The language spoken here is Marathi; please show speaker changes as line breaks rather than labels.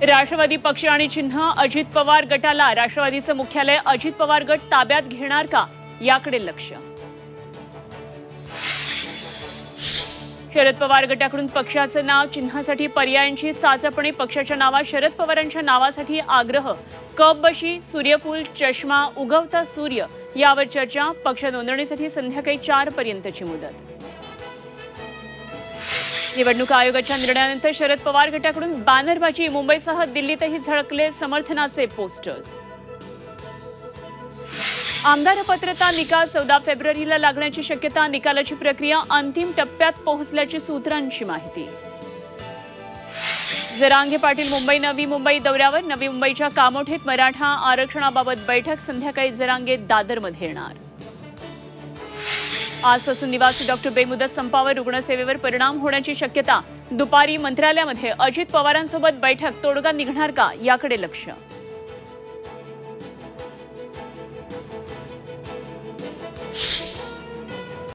राष्ट्रवादी पक्ष आणि चिन्ह अजित पवार गटाला राष्ट्रवादीचं मुख्यालय अजित पवार गट ताब्यात घेणार का याकडे लक्ष. शरद पवार गटाकडून पक्षाचं नाव चिन्हासाठी पर्यायांची चाचपणी. पक्षाच्या नावात शरद पवारांच्या नावासाठी आग्रह. कप बशी, सूर्यफूल, चष्मा, उगवता सूर्य यावर चर्चा. पक्ष नोंदणीसाठी संध्याकाळी 4 पर्यंतची मुदत. निवडणूक आयोगाच्या निर्णयानंतर शरद पवार गटाकडून बॅनरबाजी. मुंबईसह दिल्लीतही झळकले समर्थनाचे पोस्टर्स. आमदार पात्रता निकाल 14 फेब्रुवारीला लागण्याची शक्यता. निकालाची प्रक्रिया अंतिम टप्प्यात पोहोचल्याची सूत्रांची माहिती. जरांगे पाटील नवी मुंबई दौऱ्यावर. नवी मुंबईच्या कामोठेत मराठा आरक्षणाबाबत बैठक. संध्याकाळी जरांगे दादरमध्ये येणार. आजपासून निवासी डॉक्टर बेमुदत संपावर. रुग्णसेवेवर परिणाम होण्याची शक्यता. दुपारी मंत्रालयामध्ये अजित पवारांसोबत बैठक. तोडगा निघणार का याकडे लक्ष.